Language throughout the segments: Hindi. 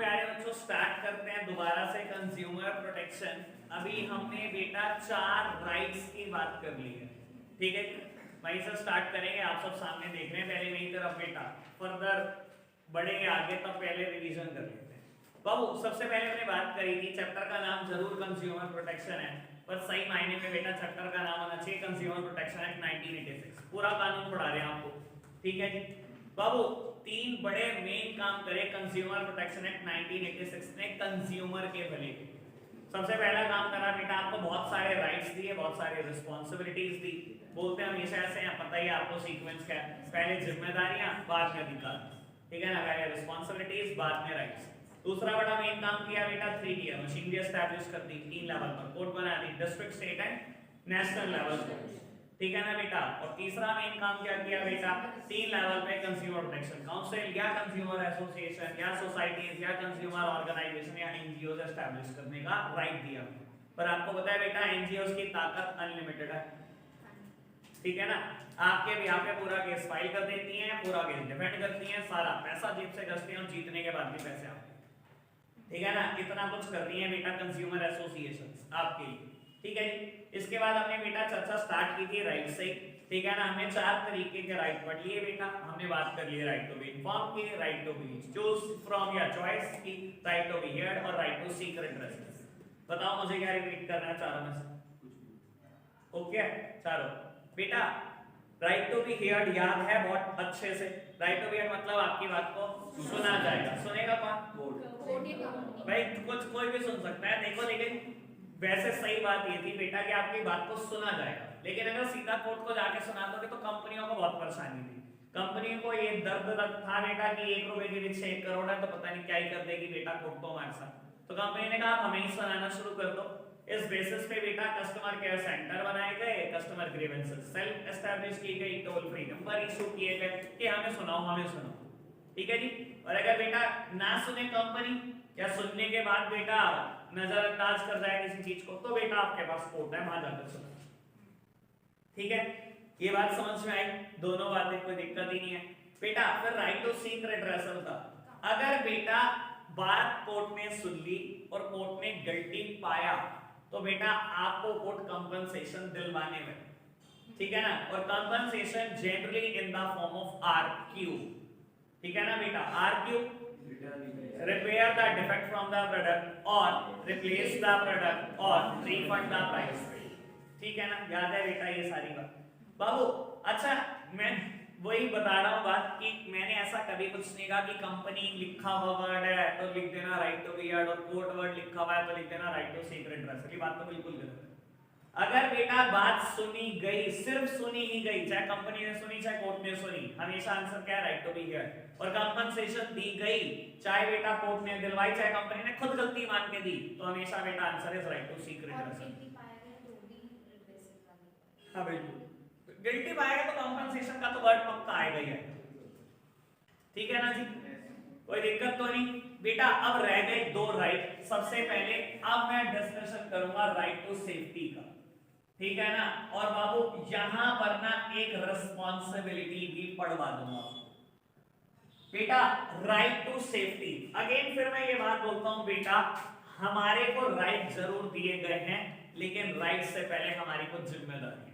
प्यारे बच्चों स्टार्ट करते हैं दोबारा से कंज्यूमर प्रोटेक्शन। अभी हमने बेटा 4 राइट्स की बात कर ली है, ठीक है। वहीं से स्टार्ट करेंगे, आप सब सामने देख रहे हैं। पहले मेरी तरफ बेटा फर्दर बढ़ेंगे आगे, तब पहले रिवीजन कर लेते हैं। बाबू सबसे पहले मैंने बात करी थी, चैप्टर का नाम जरूर कंज्यूमर प्रोटेक्शन है, पर सही मायने में बेटा चैप्टर का नाम होना चाहिए कंज्यूमर प्रोटेक्शन एक्ट 1986। पूरा कानून पढ़ा रहे हैं आपको, ठीक है जी। बाबू 3 बड़े मेन काम करे कंज्यूमर प्रोटेक्शन एक्ट 1986 ने कंज्यूमर के भले के। सबसे पहला काम करा बेटा, आपको बहुत सारे राइट्स दिए, बहुत सारे रिस्पांसिबिलिटीज दी। बोलते हैं हमेशा ऐसे हैं, पता ही आपको सीक्वेंस क्या है, पहले जिम्मेदारियां बाद में अधिकार, ठीक है ना। पहले रिस्पांसिबिलिटीज बाद में राइट्स। दूसरा बड़ा मेन काम किया बेटा 3 मशीनरी एस्टैब्लिश कर दी, 3 लेवल पर कोर्ट बना दी, district, state and national level पर, ठीक है ना बेटा। और तीसरा मेन काम क्या किया बेटा, 3 लेवल पे कंज्यूमर प्रोटेक्शन काउंसिल या कंज्यूमर एसोसिएशन या सोसाइटीज या कंज्यूमर ऑर्गेनाइजेशन या एनजीओ एस्टैब्लिश करने का राइट दिया। पर आपको पता है बेटा एनजीओ की ताकत अनलिमिटेड है, ठीक है ना। आपके भी यहाँ पे पूरा केस फाइल कर देती हैं, पूरा केस डिफेंड करती हैं, सारा पैसा जेब से घसते हैं और जीतने के बाद भी पैसे आपके, ठीक है ना। इतना कुछ कर रही है बेटा कंज्यूमर एसोसिएशंस आपके लिए, ठीक है जी। इसके बाद हमने बेटा चर्चा स्टार्ट की थी राइट से, ठीक है ना। हमने 4 तरीके के राइट पढ़ लिए बेटा। हमने बात कर ली राइट टू बी इन्फॉर्म की, right to be choose from या चॉइस की, राइट टू बी हियर्ड और राइट टू सीक रेडरेस। बताओ मुझे क्या रिपीट करना है चारों में से? ओके चारों बेटा। राइट टू बी हियर्ड याद है बहुत अच्छे से। राइट टू बी हियर्ड मतलब आपकी बात को सुना जाएगा। सुनेगा कौन? भाई कुछ कोई भी सुन सकता है, देखो। लेकिन वैसे सही बात ये थी बेटा कि आपकी बात को सुना जाएगा, लेकिन अगर सीधा कोर्ट को जाके सुना दोगे तो कंपनियों को बहुत परेशानी थी। कंपनी को ये दर्द था बेटा कि 1 रुपए के पीछे 1 करोड़ है, तो पता नहीं क्या ही कर देगी बेटा कोर्ट को हमारे साथ। तो कंपनी ने कहा हमें ही सुनाना शुरू कर दो। इस बेसिस पे बेटा कस्टमर केयर सेंटर बनाए गए, कस्टमर ग्रीवेंसेस सेल एस्टैब्लिश की गई, टोल फ्री नंबर इशू किए गए कि हमें सुनाओ, हमें सुनाओ, ठीक है जी। और अगर बेटा ना सुने कंपनी या सुनने के बाद बेटा नजरअंदाज कर जाए किसी चीज को, तो बेटा आपके पास कोर्ट है, वहां जाकर सुनो, ठीक है। ये बात समझ में आई? दोनों बातें, कोई दिक्कत ही नहीं है बेटा। फिर राइट टू सीक रेडरेसल था। अगर बेटा बात कोर्ट ने सुन ली और कोर्ट ने गिल्टी पाया तो बेटा आपको कोर्ट कंपनसेशन दिलवाने में, ठीक है ना। और compensation generally in the form of RQ, ठीक है ना बेटा। RQ repair the defect from the product or replace the product or refund the price, ठीक है ना। याद है बेटा ये सारी बात बाबू? अच्छा मैं वही बता रहा हूँ बात कि मैंने ऐसा कभी कुछ नहीं कहा कि कंपनी लिखा हुआ वर्ड है तो लिख देना राइट टू बी हियर्ड और कोर्ट वर्ड लिखा हुआ है तो लिख देना राइट टू सीक रेडरेस। ये बात तो बिल्कुल गलत है। अगर बेटा बात सुनी गई, सिर्फ सुनी ही गई, चाहे कंपनी ने सुनी चाहे कोर्ट ने सुनी, हमेशा आंसर क्या है? Right to be heard. और कंपनसेशन दी गई, चाहे बेटा कोर्ट ने दिलवाई चाहे कंपनी ने खुद गलती मान के दी, तो हमेशा बेटा answer is right to seek redress. हां बिल्कुल, गिल्टी पाएगा तो कंपनसेशन का तो वर्ड पक्का आएगा ही है, ठीक है ना जी। कोई दिक्कत तो नहीं बेटा। अब रह गए 2 राइट। सबसे पहले अब मैं डिस्कशन करूंगा राइट टू सेफ्टी का, ठीक है ना। और बाबू यहां पर ना एक रिस्पांसिबिलिटी भी पढ़वा दूंगा बेटा, राइट टू सेफ्टी। अगेन फिर मैं ये बात बोलता हूं बेटा, हमारे को राइट जरूर दिए गए हैं, लेकिन राइट से पहले हमारी कुछ जिम्मेदारी है।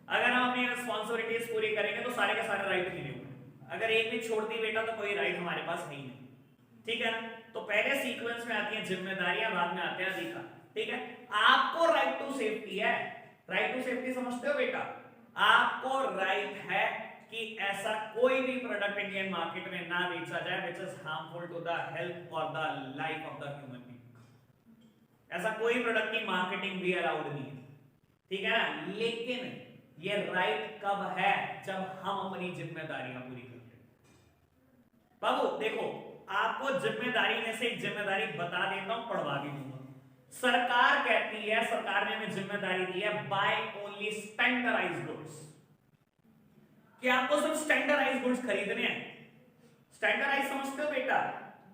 अगर हम अपनी रिस्पांसिबिलिटीज पूरी करेंगे तो सारे के सारे राइट मिले हुए हैं। अगर एक भी छोड़ दी बेटा तो कोई राइट हमारे पास नहीं है, ठीक है। तो पहले सीक्वेंस में आती है जिम्मेदारियां, बाद में आते हैं अधिकार, ठीक है। आपको राइट टू सेफ्टी है। राइट टू सेफ्टी समझते हो बेटा? आपको राइट है कि ऐसा कोई भी प्रोडक्ट इंडियन मार्केट में ना बेचा जाए which is harmful to the health और the life of the human being. ऐसा कोई प्रोडक्ट की मार्केटिंग भी अलाउड नहीं है, ठीक है ना। लेकिन ये राइट कब है? जब हम अपनी जिम्मेदारियां पूरी करते हैं। बाबू देखो, आपको जिम्मेदारी में से एक जिम्मेदारी बता देता हूं, पढ़वा भी दूंगा। सरकार कहती है, सरकार ने हमें जिम्मेदारी दी है बाय ओनली स्टैंडर्डाइज्ड गुड्स, कि आपको सिर्फ स्टैंडर्डाइज्ड गुड्स खरीदने हैं। स्टैंडर्डाइज समझते हो बेटा?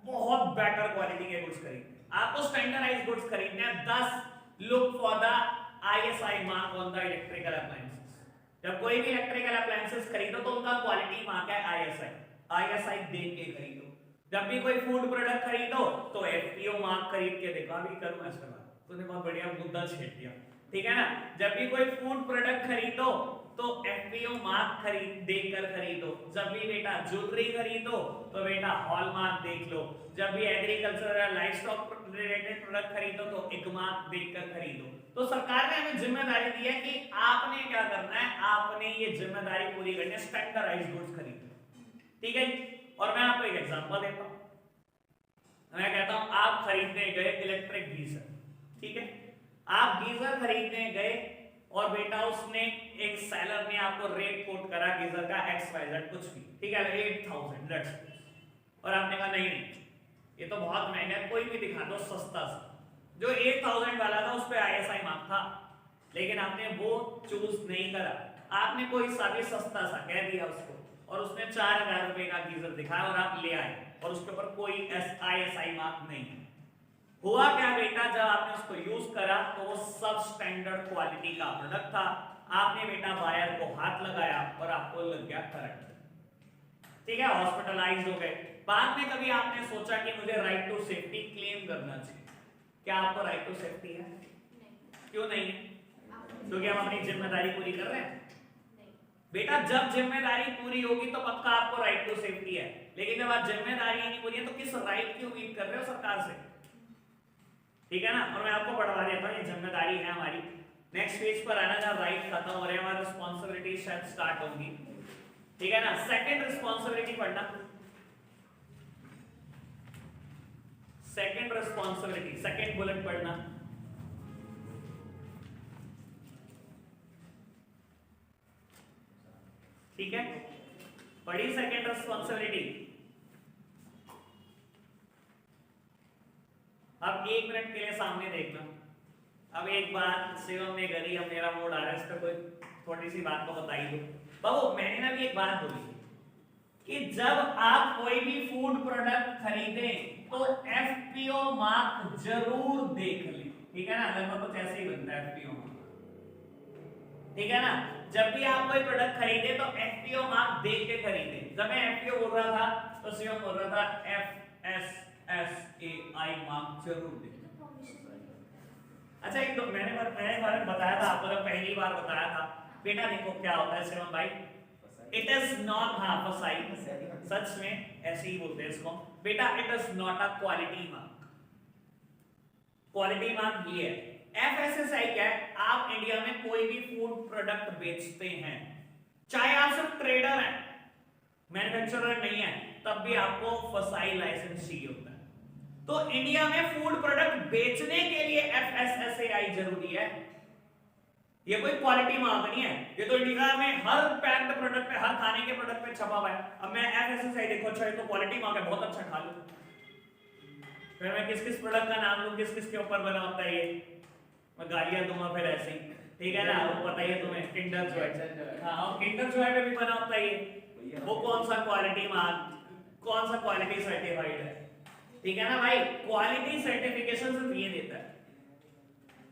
बहुत बेटर क्वालिटी के गुड्स खरीदने। आपको स्टैंडर्डाइज्ड गुड्स खरीदने हैं। 10 look for the ISI mark on the electrical appliances. जब कोई भी इलेक्ट्रिकल अप्लायंसेस खरीदो तो उनका क्वालिटी मार्क है आईएसआई। आईएसआई देख के खरीदो, जब भी कोई फूड प्रोडक्ट खरीदो तो एफपीओ मार्क खरीद के देखो। अभी करूं ऐसा बात, तूने बहुत बढ़िया मुद्दा छेड़ दिया, ठीक है ना। जब भी कोई फूड प्रोडक्ट खरीदो तो एफपीओ मार्क देखकर खरीदो। जब भी बेटा ज्वेलरी खरीदो तो बेटा हॉलमार्क देख लो। जब भी एग्रीकल्चर या लाइफ स्टॉक रिलेटेड प्रोडक्ट खरीदो तो इकमार्क देखकर खरीदो। तो सरकार ने हमें जिम्मेदारी दी है कि आपने क्या करना है, आपने ये जिम्मेदारी पूरी करनी है, स्टैंडर्डाइज्ड गुड्स खरीदो, ठीक है। और मैं आपको एक एग्जांपल देता हूं। मैं कहता हूं आप खरीदने गए इलेक्ट्रिक गीजर, ठीक है। आप गीजर खरीदने गए और बेटा उसने एक सेलर ने आपको रेट कोट करा गीजर का XYZ कुछ भी, ठीक है, 8000 लेट्स, और आपने कहा नहीं नहीं ये तो बहुत महंगा है, कोई भी दिखा दो सस्ता सा। जो 8000 वाला था उस पे ISI मार्क था, लेकिन आपने वो चूज नहीं करा, आपने कोई सा भी सस्ता सा कह दिया उसको, और उसने 4000 रुपए का गीजर दिखाया और आप ले आए और उसके ऊपर कोई ISI मार्क नहीं है। हुआ क्या बेटा, जब आपने उसको यूज करा तो वो सब स्टैंडर्ड क्वालिटी का प्रोडक्ट था। आपने बेटा वायर को हाथ लगाया और आपको लग गया करंट, ठीक है, हॉस्पिटलाइज्ड हो गए। बाद में कभी आपने सोचा कि मुझे राइट टू सेफ्टी क्लेम करना चाहिए? क्या आपको राइट टू सेफ्टी है? क्यों नहीं है? क्योंकि हम अपनी जिम्मेदारी पूरी कर रहे हैं। बेटा जब जिम्मेदारी पूरी होगी तो पक्का आपको राइट टू सेफ्टी है, लेकिन जब आप जिम्मेदारी नहीं पूरी है तो किस राइट की उम्मीद कर रहे हो सरकार से, ठीक है ना। और मैं आपको पढ़वा देता हूं, ये जिम्मेदारी है हमारी। नेक्स्ट पेज पर आना, जब राइट खत्म हो रहे हैं हमारी रिस्पांसिबिलिटी शायद स्टार्ट होगी, ठीक है ना। सेकंड रिस्पांसिबिलिटी पढ़ना, सेकंड रिस्पांसिबिलिटी, सेकंड बुलेट पढ़ना। ठीक है, पढ़ी सेकंड रिस्पांसिबिलिटी। अब 1 मिनट के लिए सामने देखना। अब एक बात शिवम ने करी, अब मेरा मूड आ रहा है, इस पर कोई थोड़ी सी बात को बताई दो। बाबू मैंने ना भी एक बात बोली कि जब आप कोई भी फूड प्रोडक्ट खरीदें तो एफपीओ मार्क जरूर देख लें, ठीक है ना। लगभग कुछ ऐसे ही बनता है एफपीओ मार्क, ठीक है ना। जब भी आप कोई प्रोडक्ट खरीदे तो एफपीओ मार्क देख के खरीदे। जब मैं एफपीओ बोल रहा था तो शिवम बोल रहा था FSSAI मार्क जरूर देख। अच्छा एक तो मैंने बारे में बताया था आपको, जब पहली बार बताया था बेटा देखो क्या होता है शिवम भाई, इट इज नॉट, हाँ फसाई, सच में ऐसे ही बोलते हैं इसको बेटा, it is not a quality mark. Quality mark ये है। FSSAI क्या है, आप इंडिया में कोई भी फूड प्रोडक्ट बेचते हैं, चाहे आप सिर्फ ट्रेडर हैं, मैन्युफैक्चरर नहीं है, तब भी आपको फसाई लाइसेंस चाहिए होता है। तो इंडिया में फूड प्रोडक्ट बेचने के लिए FSSAI जरूरी है। ये कोई क्वालिटी मार्क नहीं है, ये तो इंडिया में हर पैक्ड प्रोडक्ट पे, हर खाने के प्रोडक्ट पे छपा हुआ है। अब मैं FSSAI देखो, अच्छा ये तो क्वालिटी मार्क है, बहुत अच्छा, खा लो। फिर मैं किस किस प्रोडक्ट का नाम लूं, किस किस के ऊपर बना होता है, ये मैं गालियां दूंगा फिर ऐसे ही, ठीक है ना। वो पता ही है तुम्हें, किंडर जॉय, हाँ, और किंडर जॉय पे भी बना होता है ये, वो कौन सा क्वालिटी मार्क, कौन सा क्वालिटी सर्टिफाइड है, ठीक है ना भाई। क्वालिटी सर्टिफिकेशन सिर्फ ये देता है,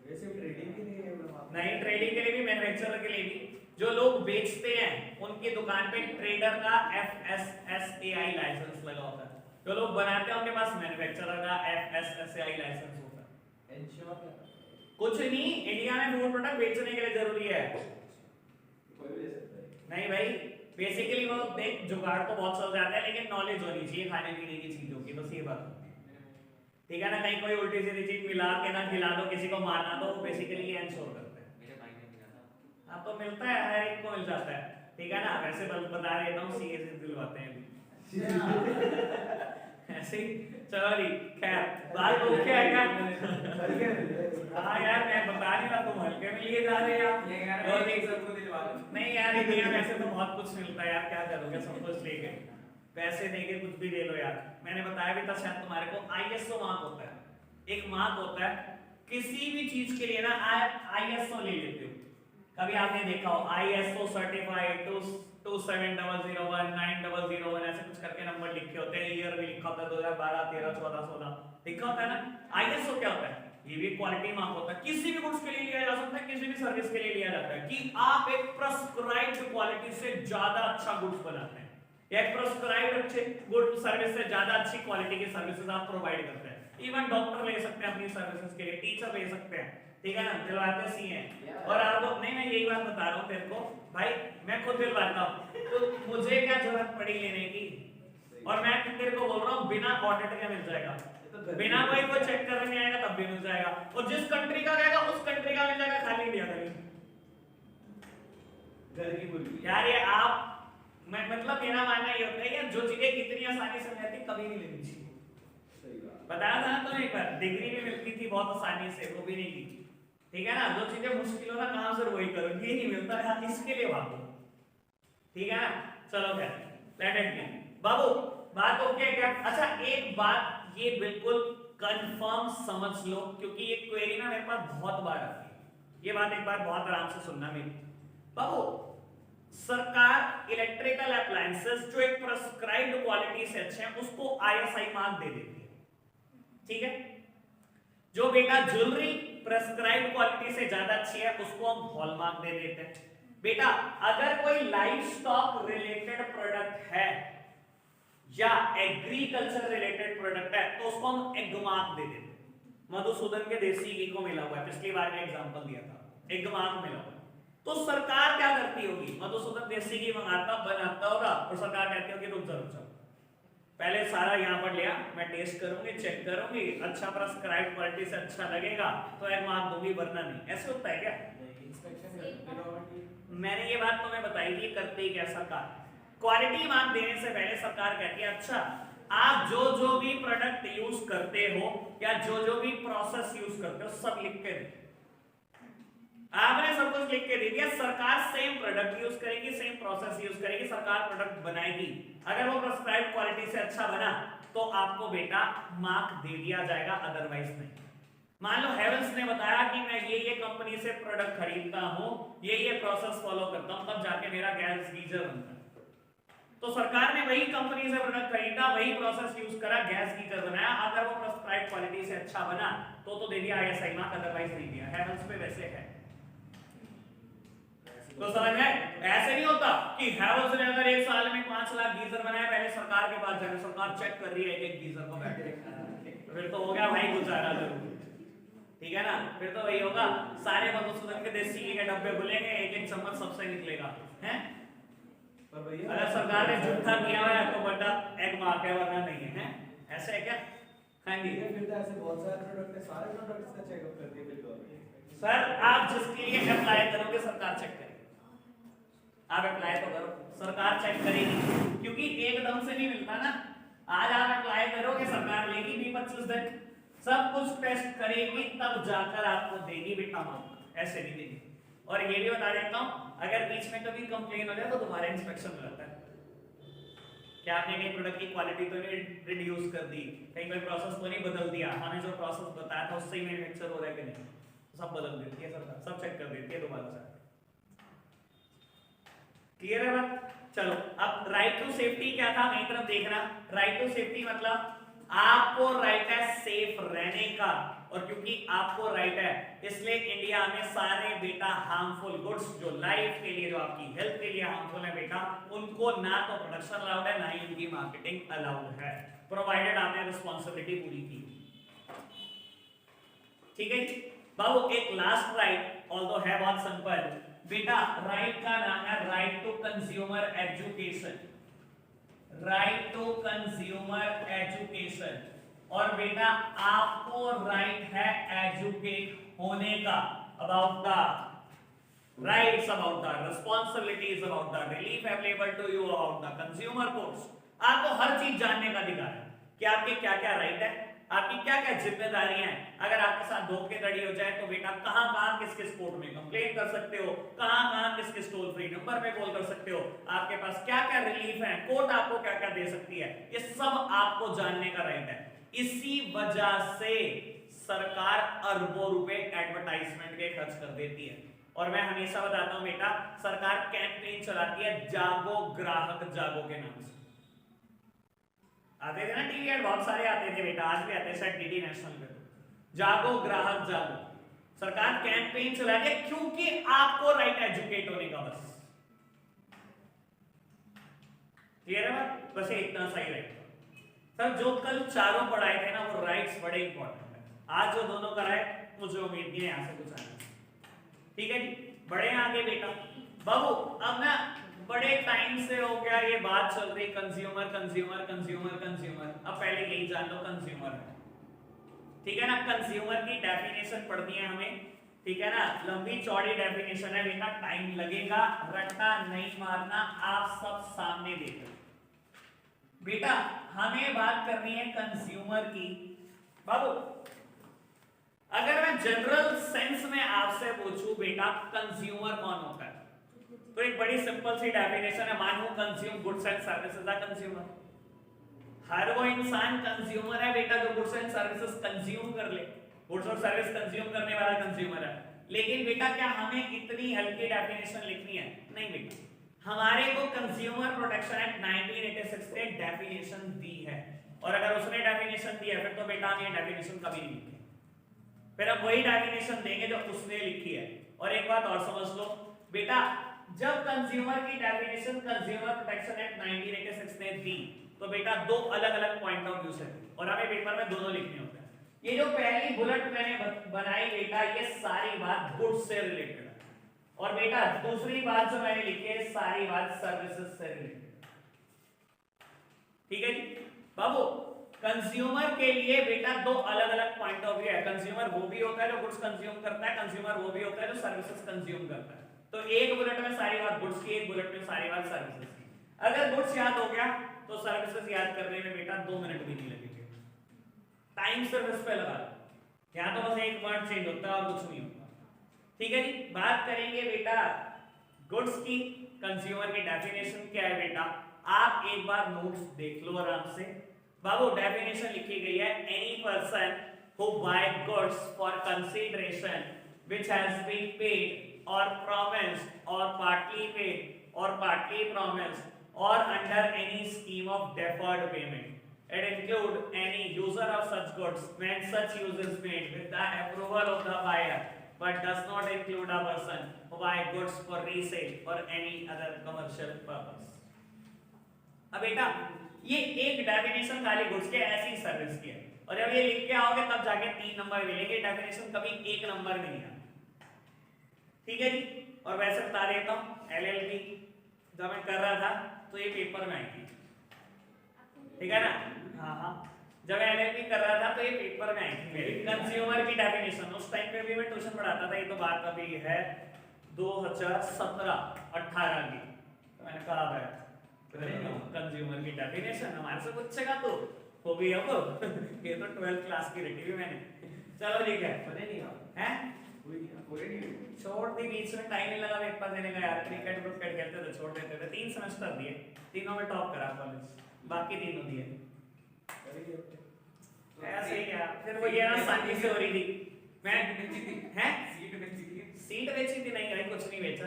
वैसे ट्रेडिंग के लिए नहीं, ट्रेडिंग के लिए भी, मैन्युफैक्चरर के लिए भी। जो लोग बेचते हैं उनकी दुकान पे ट्रेडर का FSSAI लाइसेंस लगा होता है, जो लोग बनाते हैं उनके पास मैन्युफैक्चरर का FSSAI लाइसेंस होता है। इंश्योर कुछ नहीं, इंडिया में फूड प्रोडक्ट बेचने के लिए जरूरी है, कोई भी ले सकता है। नहीं भाई, बेसिकली वो देख जुगाड़ तो बहुत चल जाता है, लेकिन नॉलेज होनी चाहिए खाने पीने की चीजों की, बस ये बात, ठीक है ना। कहीं कोई उल्टी सीधी चीज मिला के ना खिला दो, किसी को मारना दो, बेसिकली ये इंश्योर करते हैं। मेरे भाई ने मिला था। हाँ तो मिलता है, हर एक को मिल जाता है, ठीक है ना। वैसे बता देता हूँ, सीए से दिलवाते हैं ऐसे ही। चलो जी, खैर बात तो क्या है क्या, हाँ यार मैं बता नहीं रहा, तुम हल्के में लिए जा रहे हैं और एक सबको दिलवा दो। नहीं यार, इंडिया में ऐसे तो बहुत कुछ मिलता है यार, क्या करोगे, सब कुछ लेके पैसे देके कुछ भी ले लो यार। मैंने बताया भी था शायद तुम्हारे को, ISO मार्क होता है, एक मार्क होता है किसी भी चीज के लिए ना, आप ISO ले लेते हो। कभी आपने देखा हो ISO सर्टिफाइड 27001 9001 ऐसे कुछ करके नंबर लिखे होते हैं, ईयर भी लिखा होता है 2012 13 14 16 लिखा होता है ना। ISO क्या होता है, ये भी क्वालिटी मार्क होता है, किसी भी गुड्स के लिए लिया जा सकता है, किसी भी सर्विस के लिए लिया जाता है, कि आप एक प्रिस्क्राइब्ड क्वालिटी से ज्यादा अच्छा गुड्स बनाते हैं। या प्रिस्क्राइब्ड अच्छे गुड सर्विस से ज्यादा अच्छी क्वालिटी की सर्विसेज आप प्रोवाइड करते हैं। इवन डॉक्टर ले सकते हैं अपनी सर्विसेज के लिए, टीचर ले सकते हैं, ठीक है ना, दिलवाते सी हैं। और आप लोग नहीं, मैं यही बात बता रहा हूँ तेरे को भाई, मैं खुद दिलवाता हूँ, तो मुझे क्या जरूरत पड़ी लेने की। और मैं तेरे को बोल रहा हूँ बिना ऑडिट के मिल जाएगा, बिना कोई चेक करने नहीं आएगा तब भी मिल जाएगा, और जिस कंट्री का कहेगा उस कंट्री का मिल जाएगा, खाली इंडिया का नहीं। घर की मुर्गी यार ये आप, मैं मतलब मेरा मानना ये होता है यार, जो चीजें इतनी आसानी से मिलती कभी नहीं लेनी चाहिए। सही बात। बताया था ना तो एक बार, डिग्री भी मिलती थी बहुत आसानी से, वो भी नहीं की, ठीक है ना। जो चीजें मुश्किल हो ना कहां से वही करो, ये नहीं मिलता है इसके लिए भागो, ठीक है ना। चलो खैर लेट इट बी बाबू, बात ओके क्या। अच्छा एक बात ये बिल्कुल कंफर्म समझ लो, क्योंकि ये क्वेरी ना मेरे पास बहुत बार आती है, ये बात एक बार बहुत आराम से सुनना मेरी बाबू। सरकार इलेक्ट्रिकल अप्लायंसेस जो एक प्रिस्क्राइब्ड क्वालिटी से अच्छे हैं उसको आईएसआई मार्क दे देती है, ठीक है। जो बेटा ज्वेलरी प्रिस्क्राइब्ड क्वालिटी से ज्यादा अच्छी है उसको हम हॉलमार्क दे देते हैं। बेटा अगर कोई लाइफ स्टॉक रिलेटेड प्रोडक्ट है या एग्रीकल्चर रिलेटेड प्रोडक्ट है तो उसको हम एग मार्क दे देते हैं। मधुसूदन के देसी घी को मिला हुआ है, पिछली बार का एग्जांपल दिया था, एग मार्क मिला हुआ है। तो सरकार क्या करती होगी, मधुसूदन देसी घी मंगाता बनाता होगा और सरकार कहती होगी रुक जाओ, पहले सारा यहाँ पर लिया, मैं टेस्ट करूंगी, चेक करूंगी, अच्छा प्रिस्क्राइब्ड क्वालिटी से अच्छा लगेगा तो एग मार्क दूंगी, वरना नहीं। ऐसे होता है क्या? मैंने ये बात तुम्हें बताई थी, करते ही क्या सरकार क्वालिटी मार्क देने से पहले सरकार कहती है अच्छा आप जो भी प्रोडक्ट यूज करते हो या जो भी प्रोसेस यूज करते हो सब लिख के दे। आपने सब कुछ लिख के दे दिया, सरकार सेम प्रोडक्ट यूज करेगी, सेम प्रोसेस यूज करेगी, सरकार प्रोडक्ट बनाएगी, अगर वो प्रिस्क्राइब्ड क्वालिटी से अच्छा बना तो आपको बेटा मार्क दे दिया जाएगा, अदरवाइज नहीं। मान लो हेवल्स ने बताया कि मैं ये कंपनी से प्रोडक्ट खरीदता हूं, ये प्रोसेस फॉलो करता हूं, तब जाके मेरा गैस गीजर बनता है। तो सरकार ने वही कंपनी से प्रोडक्ट खरीदा, वही प्रोसेस यूज करा, गैस गीजर बनाया, अगर वो प्रिस्क्राइब्ड क्वालिटी से अच्छा बना तो दे दिया आईएसआई मार्क, अदरवाइज नहीं दिया। हेवल्स पे वैसे है, तो समझ में ऐसे नहीं होता कि हैवल्स ने अगर एक साल में 5 लाख गीजर बनाए, पहले सरकार के पास जाकर सरकार चेक कर रही है एक गीजर को बैठ के, फिर तो हो गया भाई गुजारा जरूर, ठीक है ना। फिर तो वही होगा, सारे मधुसूदन के देसी घी के डब्बे खुलेंगे, एक चम्मच सबसे निकलेगा, हैं। पर भैया अगर सरकार ने झूठा किया हुआ है तो बड़ा एग मार्क है, वरना नहीं है, ऐसे है क्या? हाँ जी। फिर तो ऐसे बहुत सारे प्रोडक्ट है, सारे प्रोडक्ट्स का चेकअप करती है फिर तो। सर आप जिसके लिए अप्लाई करोगे सरकार चेक करेगी, आप अप्लाई तो करो, सरकार चेक करेगी, क्योंकि एकदम से नहीं मिलता ना। आज आप अप्लाई करोगे, सरकार लेगी 20-25 दिन, सब कुछ टेस्ट करेगी, तब जाकर आपको देगी बेटा मार्क, ऐसे नहीं देगी। और ये भी बता देता हूं, अगर बीच में कभी कंप्लेन हो जाए तो दोबारा इंस्पेक्शन हो जाता है कि आपने कहीं प्रोडक्ट की क्वालिटी तो नहीं रिड्यूस कर दी, कहीं कोई प्रोसेस तो नहीं बदल दिया, हमने जो प्रोसेस बताया था उससे ही मैन्युफैक्चर हो रहा है कि नहीं, सब बदल देती है सरकार, सब चेक कर देती है दोबारा से। क्लियर है बात? चलो अब राइट टू सेफ्टी क्या था, मेरी तरफ देखना। राइट टू सेफ्टी मतलब आपको राइट है सेफ रहने का, और क्योंकि आपको राइट है इसलिए इंडिया में सारे बेटा हार्मफुल गुड्स जो लाइफ के लिए, जो आपकी हेल्थ के लिए हार्मफुल है बेटा, उनको ना तो प्रोडक्शन अलाउड है, ना ही उनकी मार्केटिंग अलाउड है, प्रोवाइडेड आपने रिस्पांसिबिलिटी पूरी की, ठीक है बाबू। एक लास्ट राइट ऑल्दो है बहुत सिंपल बेटा, राइट का नाम है right to consumer education, right to consumer education. और बेटा आपको राइट है एजुकेट होने का, about the rights, about the responsibilities, about the relief available to you, about the consumer courts. आपको हर चीज जानने का अधिकार है कि आपके क्या क्या राइट है, आपकी क्या क्या जिम्मेदारियां हैं। अगर आपके साथ धोखेधड़ी हो जाए तो बेटा कहां किस किस कोर्ट में कंप्लेन कर सकते हो, कहां किस किस टोल फ्री नंबर पे कॉल कर सकते हो, आपके पास क्या क्या रिलीफ है, कोर्ट आपको क्या क्या दे सकती है, ये सब आपको जानने का राइट है। इसी वजह से सरकार अरबों रुपए एडवर्टाइजमेंट के खर्च कर देती है। और मैं हमेशा बताता हूं बेटा, सरकार कैंपेन चलाती है जागो ग्राहक जागो के नाम से। आते थे ना टीवी एड, बहुत सारे आते थे बेटा, आज भी आते हैं शायद डीडी नेशनल पे, जागो ग्राहक जागो। सरकार कैंपेन चलाती है क्योंकि आपको राइट एजुकेट होने का, बस क्लियर है बात? बस ये इतना सही रहेगा सर। जो कल चारों पढ़ाए थे ना वो राइट्स बड़े इंपॉर्टेंट है। आज जो दोनों कराए मुझे उम्मीद नहीं है यहाँ से कुछ आना। ठीक है जी, बढ़े आगे बेटा। बाबू अब ना बड़े टाइम से हो गया ये बात चल रही कंज्यूमर कंज्यूमर कंज्यूमर कंज्यूमर। अब पहले यही जान लो कंज्यूमर है, ठीक है ना। कंज्यूमर की डेफिनेशन पढ़नी है हमें, ठीक है ना। लंबी चौड़ी डेफिनेशन है बेटा, टाइम लगेगा, रट्टा नहीं मारना, आप सब सामने देखो बेटा। हमें बात करनी है कंज्यूमर की। बाबू अगर मैं जनरल सेंस में आपसे पूछूं बेटा कंज्यूमर कौन होता है, तो एक बड़ी सिंपल सी डेफिनेशन है, मानो consume goods and services are consumer. हर वो इंसान कंज्यूमर है बेटा जो गुड्स एंड सर्विसेज कंज्यूम कर ले। गुड्स और सर्विस कंज्यूम करने वाला कंज्यूमर है। लेकिन बेटा क्या हमें इतनी हल्की डेफिनेशन लिखनी है? नहीं बेटा, हमारे को कंज्यूमर प्रोटेक्शन एक्ट 1986 ने डेफिनेशन दी है, और अगर उसने डेफिनेशन दी है फिर तो बेटा हम ये डेफिनेशन कभी नहीं लिखेंगे, फिर हम वही डेफिनेशन देंगे जो उसने लिखी है। और एक बात और समझ लो बेटा, जब कंज्यूमर की डेफिनेशन कंज्यूमर प्रोटेक्शन एक्ट 1986 ने दी तो बेटा दो अलग अलग पॉइंट ऑफ व्यू से थी, और हमें पेपर में दोनों लिखने होते हैं। ये जो पहली बुलेट मैंने बनाई बेटा, ये सारी बात गुड्स से रिलेटेड है, और बेटा दूसरी बात जो मैंने लिखी है सारी बात सर्विसेज से रिलेटेड। ठीक है जी बाबू, कंज्यूमर के लिए बेटा दो अलग अलग पॉइंट ऑफ व्यू है। कंज्यूमर वो भी होता है जो गुड्स कंज्यूम करता है, कंज्यूमर वो भी होता है जो सर्विसेज कंज्यूम करता है। तो एक बुलेट में सारी बात गुड्स की, एक बुलेट में सारी बात सर्विसेज की। अगर गुड्स याद हो गया तो सर्विसेज याद करने में बेटा 2 मिनट भी नहीं लगेंगे। टाइम सिर्फ इस पे लगा लो, यहाँ तो बस एक वर्ड चेंज होता है और कुछ नहीं होता। ठीक है जी, बात करेंगे बेटा गुड्स की। कंज्यूमर की डेफिनेशन क्या है बेटा, आप एक बार नोट्स देख लो आराम से। बाबू डेफिनेशन लिखी गई है, any person who buy goods for consideration which has been paid और promised or partly paid or partly promised or under any scheme of deferred payment. It include any user of such goods when such use is made with the approval of the buyer, but does not include a person who buy goods for resale or any other commercial purpose. अब बेटा ये एक डेफिनेशन खाली गुड्स के ऐसी सर्विस की है, और जब ये लिख के आओगे तब जाके 3 नंबर मिलेंगे। डेफिनेशन कभी 1 नंबर में नहीं आता। ठीक है जी, और वैसे बता देता हूँ एलएलबी जब मैं कर रहा था तो ये पेपर में आई थी, ठीक है ना। हाँ हाँ, जब मैं एलएलबी कर रहा था तो ये पेपर में आई थी मेरी कंज्यूमर की डेफिनेशन। उस टाइम पे भी मैं ट्यूशन पढ़ाता था, ये तो बात अभी है 2017-18 की। तो मैंने कहा भाई कंज्यूमर की डेफिनेशन हमारे से पूछेगा तो हो भी अब ये तो 12th क्लास की रटी हुई मैंने। चलो ठीक है, पढ़े नहीं आप? हैं पूरे नहीं छोड़ दी, बीच में टाइम नहीं लगा पेपर देने का यार। क्रिकेट क्रिकेट खेलते थे, छोड़ देते थे। 3 सेमेस्टर दिए, तीनों में टॉप करा कॉलेज, बाकी तीनों दिए ऐसे ही यार। फिर वो ये ना शादी से हो रही थी, मैं बेची थी हैं सीट बेची थी। नहीं भाई कुछ नहीं बेचा।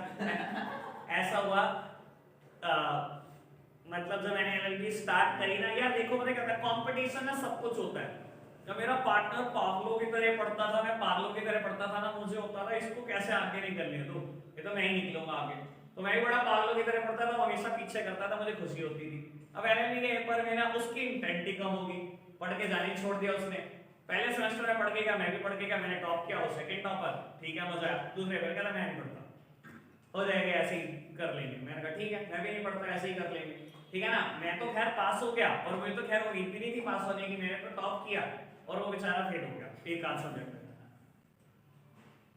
ऐसा हुआ मतलब जब मैंने एलएलबी स्टार्ट करी ना यार, देखो पता क्या कंपटीशन ना सब कुछ होता है। जब मेरा पार्टनर पागलों की तरह पढ़ता था, मैं पागलों की तरह पढ़ता था ना, मुझे होता था इसको कैसे आगे नहीं करने दो, ये तो मैं ही निकलूंगा आगे। तो मैं भी बड़ा पागलों की तरह पढ़ता था, हमेशा पीछे करता था, मुझे खुशी होती थी। अब एलएलबी के पेपर में ना उसकी इंटेंसिटी कम होगी, पढ़ के जाने छोड़ दिया उसने। पहले सेमेस्टर में पढ़ के गया, मैं भी पढ़ के गया, मैंने टॉप किया, वो सेकंड टॉपर, ठीक है मजा आया। दूसरे पेपर कहता मैं नहीं पढ़ता, हो जाएगा ऐसे ही कर लेंगे। मैंने कहा ठीक है, मैं भी नहीं पढ़ता, ऐसे ही कर लेंगे, ठीक है ना। मैं तो खैर पास हो गया, और मुझे तो खैर उम्मीद भी नहीं थी पास होने की, मैंने तो टॉप किया और वो बेचारा फेल हो गया एक आध सब्जेक्ट में।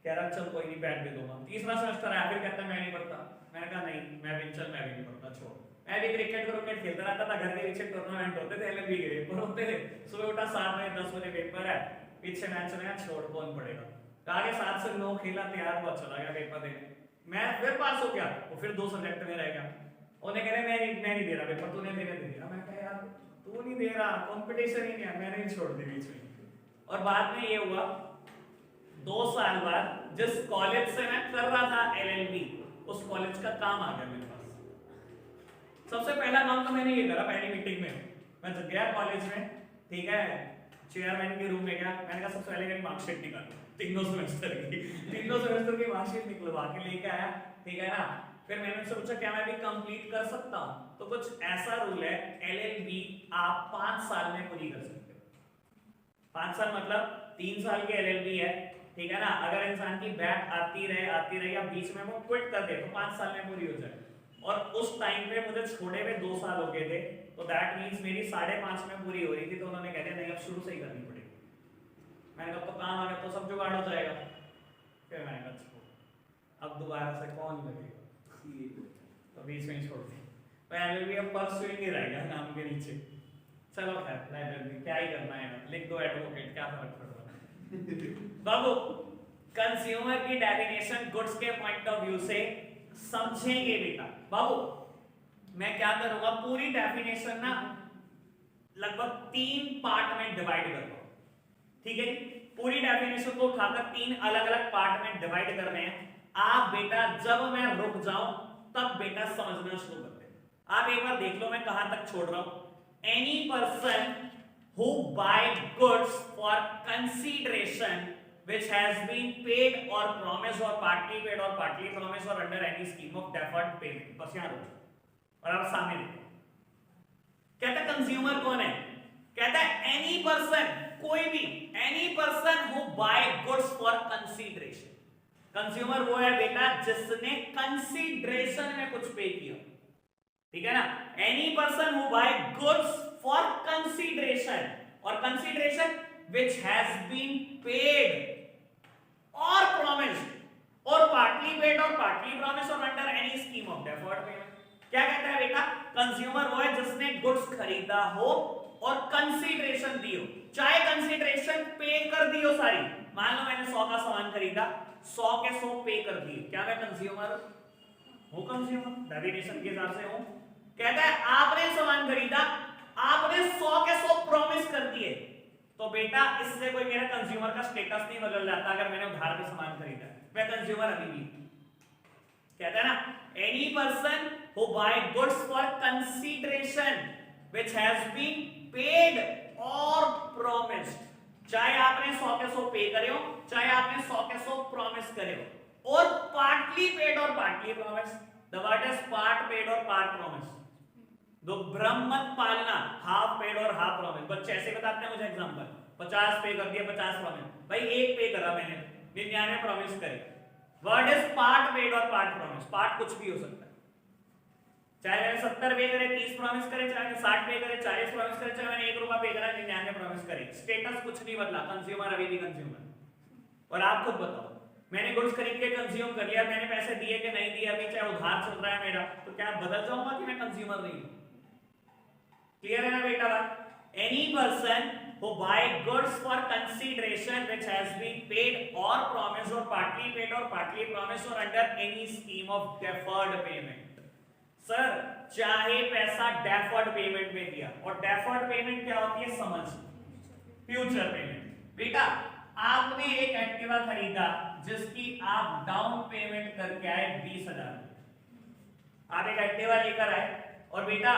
कह रहा चल कोई नहीं बैठ दे दूंगा। तीसरा सेमेस्टर आया, फिर कहता मैं नहीं पढ़ता। मैंने कहा नहीं मैं भी चल मैं भी नहीं पढ़ता, छोड़। मैं भी क्रिकेट खेलता रहता था, घर के पीछे टूर्नामेंट होते थे, एलएलबी के पेपर होते थे। सुबह उठा 7 बजे 10 बजे पेपर है, पीछे मैच में छोड़ कौन पड़ेगा। आगे 7 से 9 खेला, तैयार हुआ चला गया पेपर देने। मैं फिर पास हो गया, वो फिर 2 सब्जेक्ट में रह गया। उन्हें कह रहे मैं नहीं दे रहा पेपर, तूने देने दे दिया। मैं कहा यार तू नहीं दे रहा, कंपटीशन ही नहीं है, मैंने ही छोड़ दी बीच में। और बाद में ये हुआ 2 साल बाद जिस कॉलेज से मैं कर रहा था एलएलबी, उस कॉलेज का काम आ गया मेरे पास। सबसे पहला काम तो मैंने ये करा, पहली मीटिंग में मैं जब गया कॉलेज में, ठीक है, चेयरमैन के रूम में गया। मैंने कहा सबसे पहले मेरी मार्कशीट निकालो, तीनों सेमेस्टर की मार्कशीट निकलवा के लेके आया, ठीक है ना। फिर मैंने उनसे पूछा क्या मैं भी कंप्लीट कर सकता हूं, तो कुछ ऐसा रूल है एलएलबी आप 5 साल में पूरी कर सकते हो। 5 साल मतलब 3 साल की एलएलबी है, ठीक है ना। अगर इंसान की बैक आती रहे या बीच में वो क्विट कर दे तो 5 साल में पूरी हो जाए। और उस टाइम पे मुझे छोड़े हुए 2 साल हो गए थे, तो दैट मींस मेरी 5.5 में पूरी हो रही थी, तो उन्होंने कह दिया नहीं अब शुरू से ही करनी पड़ेगी। मैंने कहा तो काम आ गया तो सब जुगाड़ हो जाएगा। फिर मैंने कहा अब दोबारा से कौन लगेगा, तो बीच में ही छोड़ दी। एलएलबी अब परसुइंग ही रहेगा नाम के नीचे। चलो खैर एलएलबी क्या ही करना है, लिख दो एडवोकेट, क्या फर्क पड़ रहा है। बाबू कंज्यूमर की डेफिनेशन गुड्स के पॉइंट ऑफ व्यू से समझेंगे बेटा। बाबू मैं क्या करूंगा, पूरी डेफिनेशन ना लगभग 3 पार्ट में डिवाइड करूंगा, ठीक है। पूरी डेफिनेशन को उठाकर 3 अलग-अलग पार्ट में डिवाइड कर रहे हैं। आप बेटा जब मैं रुक जाऊं तब बेटा समझना शुरू कर दे। आप एक बार देख लो मैं कहां तक छोड़ रहा हूं। Any person who buy goods for consideration which has been paid or promised or partly paid or partly promised or under any scheme of deferred payment। बस यहां रुको और आप सामने देखो। कहता है कंज्यूमर कौन है, कहता है एनी पर्सन, कोई भी, any person who buy goods for consideration. Consumer वो है बेटा जिसने कंसीडरेशन में कुछ पे किया, ठीक है ना। Any person who buy goods for consideration, और consideration which has been paid or promised or partly paid or partly promised or under any scheme of deferred payment। क्या कहता है बेटा, कंज्यूमर वो है जिसने गुड्स खरीदा हो और कंसीडरेशन दी हो, चाहे कंसीडरेशन पे कर दी हो सारी। मान लो मैंने 100 का सामान खरीदा, 100 के 100 पे कर दिए, क्या मैं कंज्यूमर हूं? कंज्यूमर डेफिनेशन के हिसाब से हूं। कहता है आपने सामान खरीदा, आपने 100 के 100 प्रॉमिस कर दिए, तो बेटा इससे कोई मेरा कंज्यूमर का स्टेटस नहीं बदल जाता। अगर मैंने उधार पे सामान खरीदा मैं कंज्यूमर अभी भी। कहता है ना any person who buy goods for consideration which has been paid और प्रॉमिस्ड, चाहे आपने 100 के 100 पे करे हो, चाहे आपने 100 के 100 प्रॉमिस करे हो, और पार्टली पेड और partly promise. The word is part paid और पार्ट प्रॉमिस। दो भ्रम मत पालना, हाफ पेड और हाफ प्रॉमिस। बच्चे ऐसे बताते हैं मुझे एग्जांपल, 50 पे कर दिया 50 प्रॉमिस, भाई 1 पे करा मैंने, 99 प्रॉमिस करे। वर्ड इज पार्ट पेड और पार्ट प्रॉमिस। पार्ट कुछ भी हो सकता है, चाहे मैंने 70 पे करे, 30 प्रॉमिस करे, चाहे मैंने 60 पे करे, 40 प्रॉमिस करे, चाहे मैंने 1 रुपया पे करा, 99 प्रॉमिस करे, स्टेटस कुछ नहीं बदला, कंज्यूमर अभी भी कंज्यूमर। और आप खुद बताओ, मैंने गुड्स खरीद के कंज्यूम कर लिया, मैंने पैसे दिए कि नहीं दिए, अभी चाहे उधार चल रहा है मेरा, तो क्या बदल जाऊंगा कि मैं कंज्यूमर नहीं हूं? क्लियर है ना बेटा बात? Any person who buy goods for consideration which has been paid or promised or partly paid or partly promised or under any scheme of deferred payment। Sir चाहे पैसा deferred payment में दिया, और deferred payment क्या होती है समझ, फ्यूचर पेमेंट। बेटा आपने एक एक्टिवा खरीदा जिसकी आप डाउन पेमेंट करके आए 20,000, आप एक एक्टिवा लेकर आए और बेटा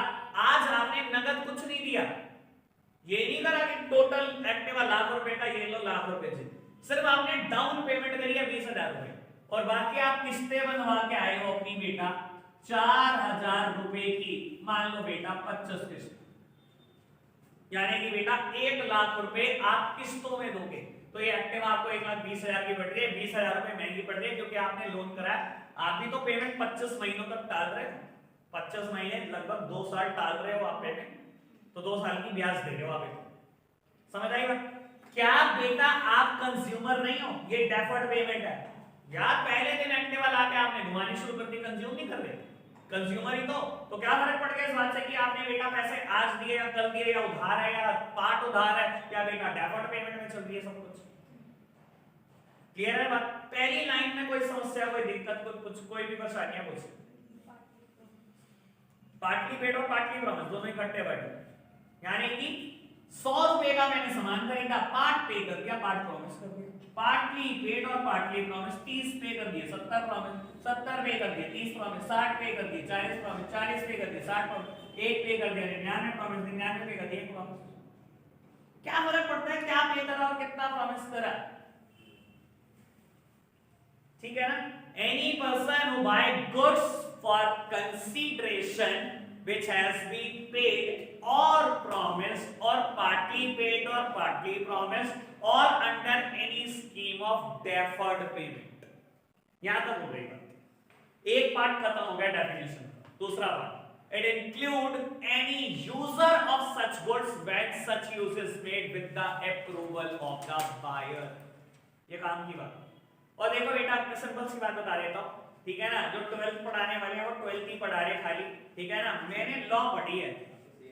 आज आपने नगद कुछ नहीं दिया, ये नहीं करा कि टोटल एक्टिवा लाख रुपए का ये लो लाख रुपए से, सिर्फ आपने डाउन पेमेंट करी है 20,000 रुपए, और बाकी आप किस्तें बनवा के आए हो अपनी बेटा 4,000 रुपए की, मान लो बेटा 25 किस्त, यानी कि बेटा 1 लाख रुपए आप किस्तों में दोगे। तो ये एक्टिवा आपको 1,20,000 की पड़ रही है, 20,000 रुपए महंगी पड़ रही है क्योंकि आपने लोन कराया। आप भी तो पेमेंट 25 महीनों तक टाल रहे हो, 25 महीने लगभग 2 साल टाल रहे हो आप पेमेंट, तो 2 साल की ब्याज दे रहे हो आप। समझ आई बात? क्या बेटा आप कंज्यूमर नहीं हो, ये डेफर्ड पेमेंट है यार। पहले दिन एक्टिवा लाके आपने घुमानी शुरू कर दी, कंज्यूम नहीं कर रहे, कंज्यूमर ही तो क्या फर्क पड़ गया इस बात से कि आपने बेटा पैसे आज दिए या कल दिए, या उधार है या पार्ट उधार है, या बेटा डेफर्ड पेमेंट में चल रही है सब कुछ। क्लियर है बात? पहली लाइन में कोई समस्या, कोई दिक्कत, कोई भी परेशानियां कुछ? पार्टली पेड और पार्टली प्रॉमिस दोनों इकट्ठे बैठे, यानी कि 100 रुपए का मैंने सामान खरीदा, पार्ट पे कर दिया, पार्ट प्रॉमिस कर दिया, पार्टली पेड और पार्टली प्रॉमिस 30 पे कर दिए, 70 प्रॉमिस 70 पे कर दिए, 30 प्रॉमिस 60 पे कर दिए, 40 प्रॉमिस 40 पे कर दिए, 60 प्रॉमिस 1 पे कर दिया, 99 प्रॉमिस 99 पे कर दिए, 1 प्रॉमिस। क्या फर्क पड़ता है क्या पे करा और कितना प्रॉमिस करा? ठीक है ना? Any person who buy goods for consideration which has been paid or promised or partly paid or partly promised or under any scheme of deferred payment. यहां तक हो गई बात। एक पार्ट खत्म हो गया डेफिनेशन का। दूसरा part, it include any user of such goods when such use is made with the approval of the buyer। ये काम की बात। और देखो बेटा, आपको सिंपल सी बात बता देता हूं, ठीक है ना, जो 12th पढ़ाने वाले हैं वो 12th ही पढ़ा रहे खाली, ठीक है ना। मैंने लॉ पढ़ी है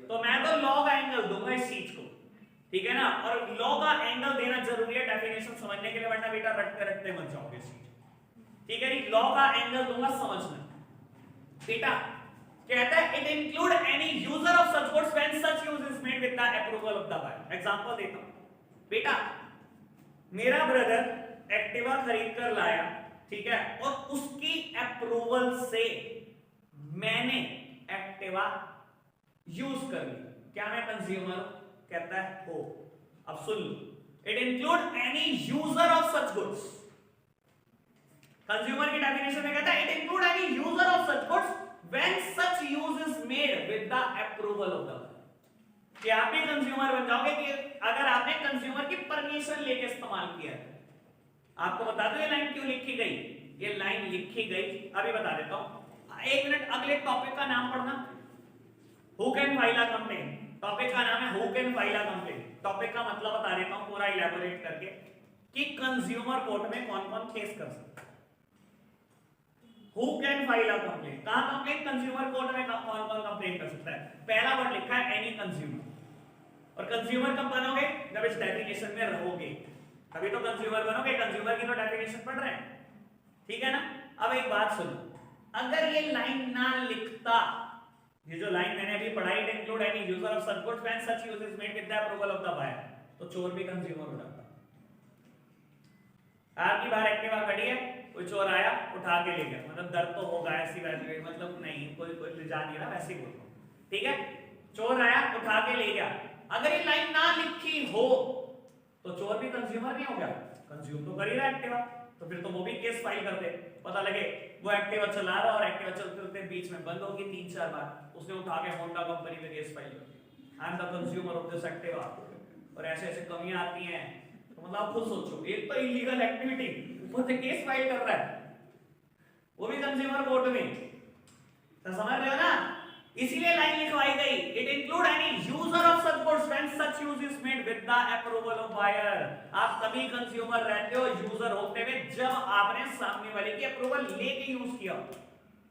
तो मैं तो लॉ का एंगल दूंगा इस चीज को, ठीक है ना। और लॉ का एंगल देना जरूरी है डेफिनेशन समझने के लिए, वरना बेटा रटते रटते मत जाओगे इस चीज, ठीक है जी। लॉ का एंगल दूंगा समझना बेटा। कहता है it include any user of such goods when such use is made with the approval of the buyer. Example देता हूं बेटा, मेरा ब्रदर एक्टिवा खरीद कर लाया, ठीक है, और उसकी अप्रूवल से मैंने एक्टिवा यूज कर ली, क्या मैं कंज्यूमर? कहता है हो। अब सुन लो, it include any user of such goods. Consumer की डेफिनेशन में कहता है it include any user of such goods when such use is made with the approval of the buyer. कि आप भी कंज्यूमर बन जाओगे कि अगर आपने कंज्यूमर की परमिशन लेके इस्तेमाल किया। आपको बता दो ये लाइन क्यों लिखी गई। ये लाइन लिखी गई अभी बता देता हूं, एक मिनट। अगले टॉपिक का नाम पढ़ना, who can file a complaint. Topic का नाम है who can file a complaint. Topic का मतलब बता देता हूं पूरा इलैबोरेट करके कि कंज्यूमर कोर्ट में कौन कौन केस कर सकता है। Who can file a complaint, कहां कंप्लेंट? कंज्यूमर कोर्ट में कौन कौन कंप्लेंट कर सकता है। पहला वर्ड लिखा है एनी कंज्यूमर। और कंज्यूमर कब बनोगे? जब इस डेफिनेशन में रहोगे तभी तो कंज्यूमर बनोगे। कंज्यूमर की तो डेफिनेशन पढ़ रहे हैं, ठीक है ना। अब एक बात सुनो, अगर ये लाइन ना लिखता, ये जो लाइन मैंने अभी पढ़ाई, it include any user of such goods when such use is made with the approval of the buyer, तो चोर भी कंज्यूमर हो जाता। आपकी बाहर एक्टिवा खड़ी है, कोई चोर आया उठा के ले गया, मतलब डर तो होगा ऐसी वैसी, मतलब नहीं कोई ले जा नहीं रहा, वैसे ही बोलता हूं, ठीक है। चोर आया उठा के ले गया, अगर ये लाइन ना लिखी हो तो चोर भी कंज्यूमर नहीं हो गया, कंज्यूम तो कर ही रहा एक्टिवा, तो फिर तो वो भी केस फाइल कर दे। पता लगे वो एक्टिवा चला रहा और एक्टिवा चलते चलते बीच में बंद होगी 3-4 बार, उसने उठा के होंडा कंपनी में केस फाइल कर दिया, I am the consumer of this Activa, और ऐसे ऐसे कमियां आती हैं। तो मतलब आप खुद सोचो, एक तो इलीगल एक्टिविटी, ऊपर से केस फाइल कर रहा है, वो भी कंज्यूमर कोर्ट में, तो समझ रहे हो ना। इसीलिए लाइन लिखवाई गई, it include any user of such goods when such use is made with the approval of buyer. आप तभी कंज्यूमर रहते हो यूजर होते हुए जब आपने सामने वाले की अप्रूवल लेके यूज किया।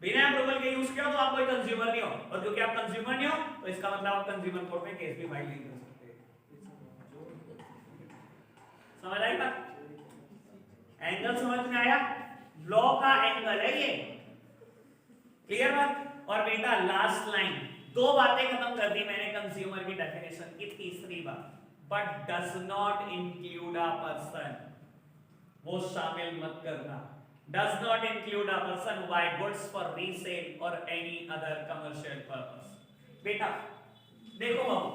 बिना अप्रूवल के यूज किया तो आप कोई कंज्यूमर नहीं हो, और क्योंकि आप कंज्यूमर नहीं हो तो इसका मतलब आप कंज्यूमर कोर्ट में केस भी फाइल नहीं कर सकते। समझ आई बात? एंगल समझ में आया? लॉ का एंगल है ये, क्लियर बात। और बेटा लास्ट लाइन, दो बातें खत्म कर दी मैंने कंज्यूमर की डेफिनेशन की। तीसरी बात, but does not include a person, वो शामिल मत करना। Does not include a person who buy goods for resale और एनी अदर कमर्शियल पर्पस। बेटा देखो बाबू,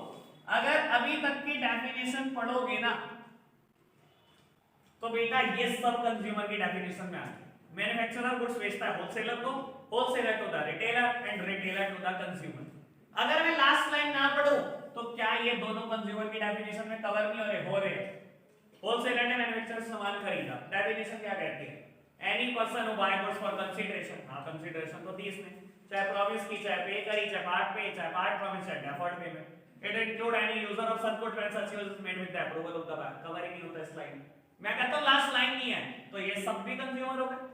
अगर अभी तक की डेफिनेशन पढ़ोगे ना तो बेटा ये सब कंज्यूमर की डेफिनेशन में आ गया। मैन्युफैक्चरर गुड्स बेचता है होलसेलर को, wholesaler to the retailer and retailer to the consumer. अगर मैं लास्ट लाइन ना पढूं तो क्या ये दोनों कंज्यूमर की डेफिनेशन में कवर नहीं हो रहे? हो रहे। होलसेलर ने मैन्युफैक्चरर से सामान खरीदा, डेफिनेशन क्या कहती है? Any person who buy goods for consideration. हां, कंसीडरेशन तो 30 में, चाहे प्रॉमिस की, चाहे पे करी, चाहे पार्ट पे, चाहे पार्ट प्रॉमिस, चाहे deferred payment. It include any user of such goods when such use is made with the approval of the buyer. Cover ही नहीं होता इस लाइन में। मैं कहता हूं लास्ट लाइन नहीं है तो ये सब भी कंज्यूमर हो गए,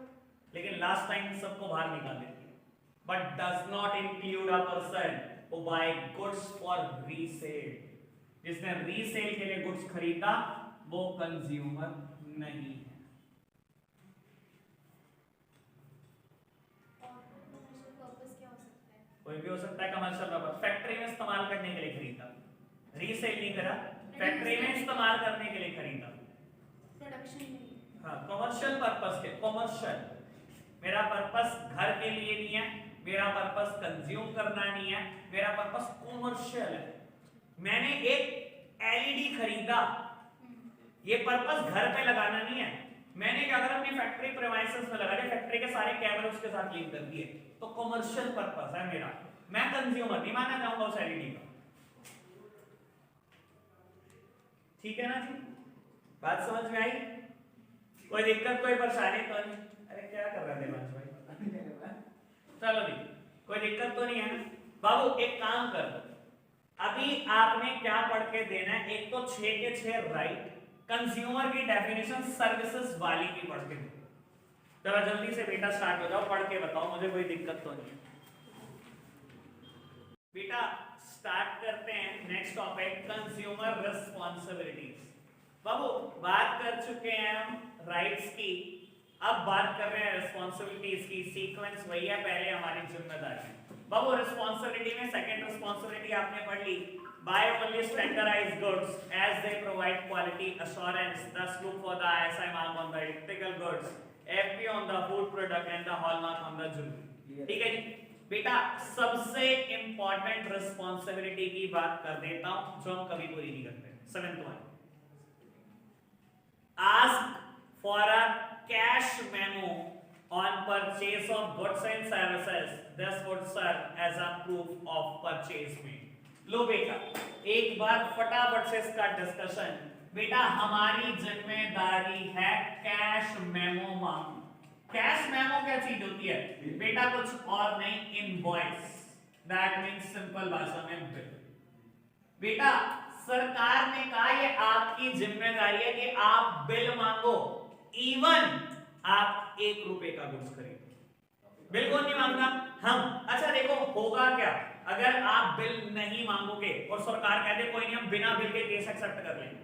लेकिन लास्ट लाइन सबको बाहर निकाल देती है। But does not include a person who buy goods for resale. जिसने रीसेल के लिए गुड्स खरीदा वो कंज्यूमर नहीं है। कोई भी हो सकता है कमर्शियल पर्पस। फैक्ट्री में इस्तेमाल करने के लिए खरीदा, रीसेल नहीं करा, फैक्ट्री में इस्तेमाल करने के लिए खरीदा, प्रोडक्शन में। हाँ, कमर्शियल पर्पस के, कमर्शियल। मेरा पर्पस घर के लिए नहीं है, मेरा पर्पस कंज्यूम करना नहीं है, मेरा पर्पस कमर्शियल है। मैंने एक एलईडी खरीदा, ये पर्पस घर पे लगाना नहीं है। मैंने क्या करा, अपनी फैक्ट्री प्रेमाइसेस में लगा दिया, फैक्ट्री के सारे कैमरे उसके साथ लिंक कर दिए, तो कमर्शियल पर्पस है मेरा, मैं कंज्यूमर नहीं माना जाऊंगा उस एलईडी का। ठीक है ना जी, बात समझ में आई? कोई दिक्कत कोई परेशानी तो नहीं? अरे क्या कर रहे थे देवांश भाई? चलो जी, कोई दिक्कत तो नहीं है ना बाबू? एक काम कर दो, अभी आपने क्या पढ़ के देना है, एक तो 6 के 6 राइट, कंज्यूमर की डेफिनेशन सर्विसेज वाली की पढ़ के दो। जरा जल्दी से बेटा स्टार्ट हो जाओ, पढ़ के बताओ, मुझे कोई दिक्कत तो नहीं है। बेटा स्टार्ट करते हैं नेक्स्ट टॉपिक, कंज्यूमर रिस्पांसिबिलिटीज। बाबू बात कर चुके हैं हम राइट्स की, अब बात कर रहे हैं रिस्पांसिबिलिटीज की। सीक्वेंस वही है, पहले हमारी जिम्मेदारी। बाबू रिस्पांसिबिलिटी में सेकंड रिस्पांसिबिलिटी आपने पढ़ ली, buy only standardised goods as they provide quality assurance, thus look for the ISI mark on the ethical goods, FP on the food product and the hallmark on the jewelry। ठीक है जी बेटा, सबसे इंपॉर्टेंट रिस्पांसिबिलिटी की बात कर देता हूं जो हम कभी पूरी नहीं करते। 7th one, ask for a cash memo on purchase of goods and services, this would serve as a proof of purchase made। लो बेटा एक बार फटाफट से इसका डिस्कशन। बेटा हमारी जिम्मेदारी है कैश मेमो मांगना। कैश मेमो क्या चीज होती है बेटा? कुछ और नहीं, इनवॉइस, दैट मींस सिंपल भाषा में बिल। बेटा सरकार ने कहा ये आपकी जिम्मेदारी है कि आप बिल मांगो, इवन आप 1 रुपए का गुड्स खरीदो। बिल कौन नहीं मांगता? हम। अच्छा देखो होगा क्या अगर आप बिल नहीं मांगोगे और सरकार कहते कोई नहीं हम बिना बिल के केस एक्सेप्ट कर लेंगे।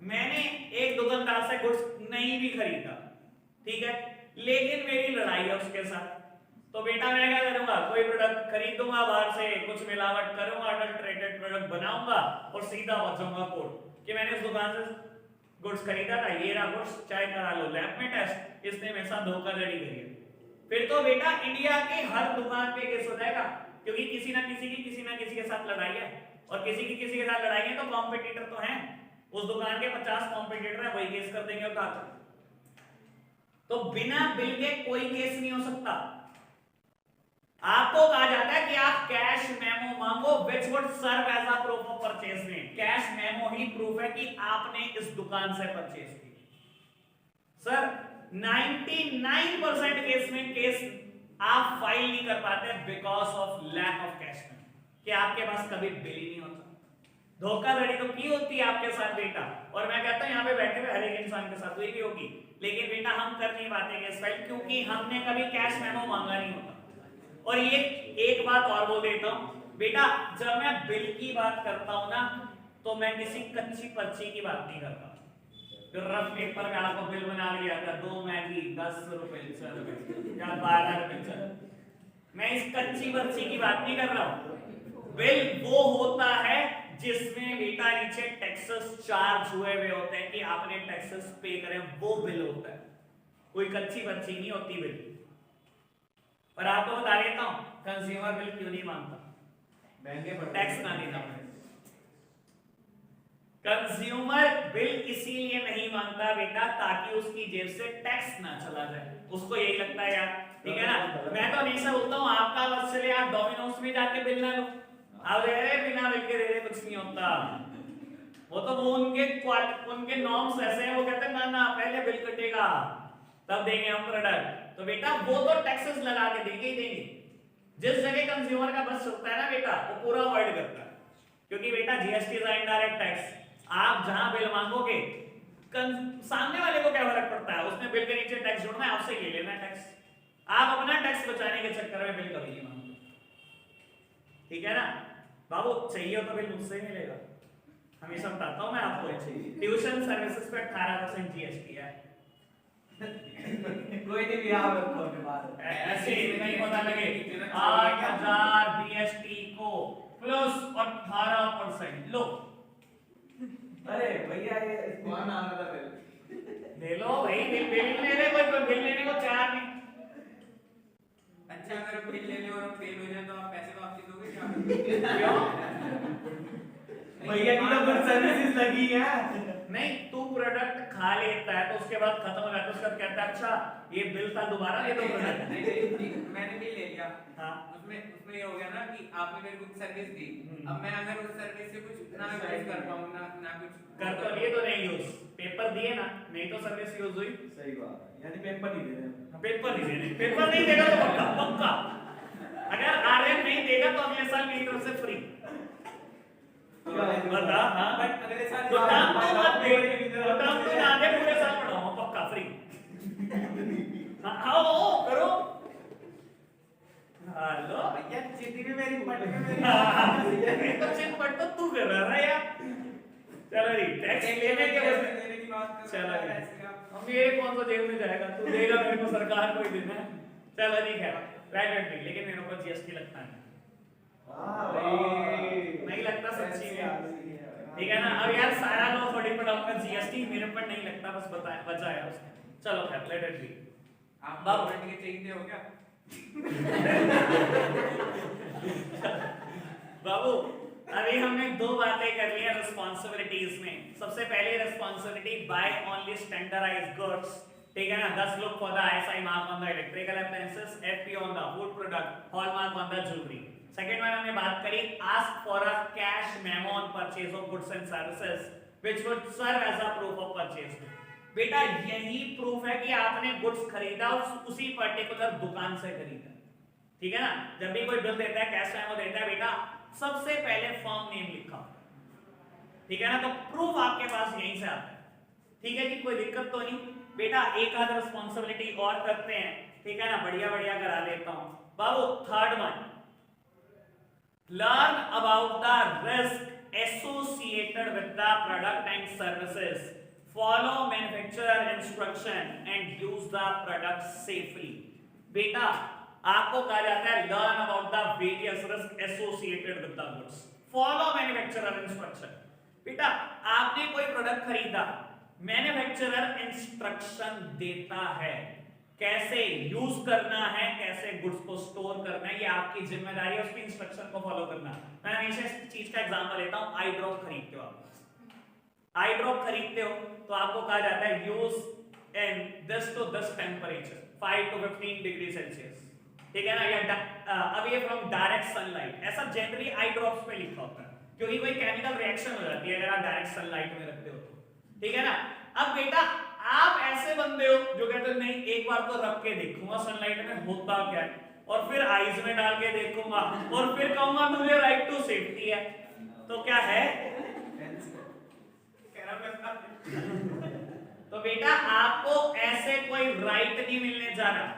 मैंने एक दुकानदार से गुड्स नहीं भी खरीदा, ठीक है, लेकिन मेरी लड़ाई है उसके साथ, तो बेटा मैं क्या करूंगा? कोई प्रोडक्ट खरीदूंगा बाहर से, कुछ मिलावट करूंगा, अडल्टरेटेड प्रोडक्ट बनाऊंगा और सीधा पहुंचूंगा कोर्ट कि मैंने इस दुकान से गुड्स खरीदा था, ये रहा गुड्स, चाहे करा लो लैब में टेस्ट, इसने मेरे साथ धोखाधड़ी करी है। फिर तो बेटा इंडिया की हर दुकान पे केस हो जाएगा, क्योंकि किसी ना किसी के साथ लड़ाई है, और किसी के साथ लड़ाई है तो कॉम्पिटिटर तो हैं, उस दुकान के 50 कॉम्पिटिटर हैं, वही केस कर देंगे उठाकर। तो बिना बिल के कोई केस नहीं हो सकता। आपको कहा जाता है कि आप कैश मेमो मांगो which would serve as a proof of purchase made। Cash memo ही प्रूफ है कि आपने इस दुकान से परचेज की। सर 99% केस में केस आप फाइल नहीं कर पाते because of lack of cash memo, कि आपके पास कभी बिल ही नहीं होता। धोखाधड़ी तो की होती है आपके साथ बेटा, और मैं कहता हूं यहाँ पे बैठे हुए हर एक इंसान के साथ हुई भी होगी, लेकिन बेटा हम कर नहीं पाते केस फाइल क्योंकि हमने कभी कैश मेमो मांगा नहीं होता। और ये एक बात और बोल देता हूं बेटा, जब मैं बिल की बात करता हूं ना तो मैं किसी कच्ची पर्ची की बात नहीं करता। जो रफ पेपर में आपको बिल बना लिया था 2 मैगी 10 रुपए चल या 12 रुपए चल, मैं इस कच्ची पर्ची की बात नहीं कर रहा हूं। बिल वो होता है जिसमें बेटा नीचे टैक्सेस चार्ज हुए हुए होते हैं कि आपने टैक्सेस पे करें, वो बिल होता है, कोई कच्ची पर्ची नहीं होती बिल। और आपको बता देता हूं कंज्यूमर बिल क्यों नहीं मांगता, महंगे टैक्स ना देना पड़े। कंज्यूमर बिल इसीलिए नहीं मांगता बेटा ताकि उसकी जेब से टैक्स ना चला जाए। उसको यही लगता है यार ठीक है ना, मैं तो हमेशा बोलता हूं आपका बस चले आप डोमिनोज में जाके बिल ना लो, अब बिना बिल के दे कुछ नहीं होता। वो तो वो उनके नॉर्म्स ऐसे हैं, वो कहते हैं ना ना पहले बिल कटेगा तब देंगे हम प्रोडक्ट। तो बेटा वो तो टैक्सेस लगा के देंगे ही देंगे। जिस जगह कंज्यूमर का बस चलता है ना बेटा वो पूरा अवॉइड करता है, क्योंकि बेटा जीएसटी इज इनडायरेक्ट टैक्स। आप जहां बिल मांगोगे सामने वाले को क्या फर्क पड़ता है, उसने बिल के नीचे टैक्स जोड़ना है, आपसे ले लेना टैक्स। आप अपना टैक्स बचाने के चक्कर में बिल कभी नहीं मांगते, ठीक है ना बाबू? चाहिए हो तो बिल मुझसे मिलेगा, हमेशा बताता हूं मैं आपको। ट्यूशन सर्विसेज पे 18% जीएसटी है। कोई नहीं भी आप अपने बात ऐसे नहीं पता लगे 8000 बीएसटी को प्लस 18% लो। अरे भैया ये कौन आ रहा था बिल? ले लो भाई, बिल ले ले, कोई बिल लेने को तैयार नहीं। अच्छा अगर बिल ले ले और फेल हो जाए तो आप पैसे वापस दोगे क्या? क्यों? भैया की तो सर्विसेज लगी है। नहीं तू प्रोडक्ट खा लेता है तो उसके बाद खत्म हो जाता है, उसके बाद कहता है अच्छा ये बिल था दोबारा ले दो प्रोडक्ट। नहीं, मैंने भी ले लिया। हाँ उसमें ये हो गया ना कि आपने मेरे को सर्विस दी, अब मैं अगर उस सर्विस से कुछ ना यूज कर पाऊँ ना कुछ कर तो लिए तो नहीं यूज, पेपर दिए ना, नहीं तो सर्विस यूज हुई। सही बात है, यानी पेपर नहीं दे रहे। पेपर नहीं देने, पेपर नहीं देगा तो पक्का पक्का, अगर आर्यन नहीं देगा तो अगले साल मेरी तरफ से फ्री। बता हाँ, बट अगले साल तो काम तो मत दे, तो काम तो ना दे, पूरे साल पढ़ाऊंगा पक्का फ्री। हाँ आओ करो। हेलो भैया चिट्ठी भी मेरी पढ़ के मेरी तो चिट पट तो तू कर रहा है यार। चलो जी टैक्स लेने के बदले देने की बात कर चलो रहा जी। है ऐसे आप। अब मेरे कौन सा जेब में जाएगा, तू देगा मेरे को, सरकार को ही देना है। चलो ठीक है राइट, लेकिन मेरे को जीएसटी लगता है नहीं लगता सच्ची में, ठीक है ना। अब यार सारा लोग थोड़ी पढ़ाऊंगा जीएसटी, मेरे पर नहीं लगता, बस बताया बचाया उसने। चलो खैर लेट इट बी। आप बाबू। गवर्नमेंट के चाहिए हो क्या? बाबू अभी हमने दो बातें कर ली रिस्पांसिबिलिटीज में। सबसे पहले responsibility buy only standardised goods, ठीक है ना। 10 look for the ISI mark on the electrical appliances, FP on the food product, hallmark on the jewelry। Second में हमने बात करी ask for a cash memo on purchase of goods and services which would serve as a proof of purchase। बेटा यही प्रूफ है कि आपने गुड्स खरीदा उसी पर्टिकुलर दुकान से खरीदा, ठीक है ना। जब भी कोई बिल देता है, कैश मेमो देता है, बेटा सबसे पहले फर्म नेम लिखा, ठीक है ना। तो प्रूफ आपके पास यहीं से आता है, ठीक है जी, कोई दिक्कत तो नहीं। बेटा एक आध रिस्पांसिबिलिटी और करते हैं, ठीक है ना, बढ़िया बढ़िया करा लेता हूं बाबू। Third one, learn about the risk associated with the product and services, follow manufacturer instruction and use the product safely. बेटा आपको कहा जाता है learn about the various risk associated with the goods, follow manufacturer instruction. बेटा आपने कोई प्रोडक्ट खरीदा, मैन्युफैक्चरर इंस्ट्रक्शन देता है कैसे यूज करना है, कैसे गुड्स को स्टोर करना है, ये आपकी जिम्मेदारी है, उसकी इंस्ट्रक्शन को फॉलो करना। मैं हमेशा इस चीज का एग्जांपल लेता हूं, आई ड्रॉप खरीदते हो आप, आई ड्रॉप खरीदते हो तो आपको कहा जाता है use in this to this temperature 5 to 15 degree Celsius, ठीक है ना, या अवे फ्रॉम डायरेक्ट सनलाइट, ऐसा जनरली आई ड्रॉप्स पे लिखा होता है, क्योंकि कोई केमिकल रिएक्शन हो जाती है अगर आप डायरेक्ट सनलाइट में रखते हो, ठीक है ना। अब बेटा आप ऐसे बंदे हो जो कहते हो नहीं एक बार तो रख के देखूंगा सनलाइट में होता क्या है, और फिर आईज में डाल के देखूंगा, और फिर कहूंगा मुझे राइट टू सेफ्टी है, तो क्या है तो बेटा आपको ऐसे कोई राइट नहीं मिलने जा रहा,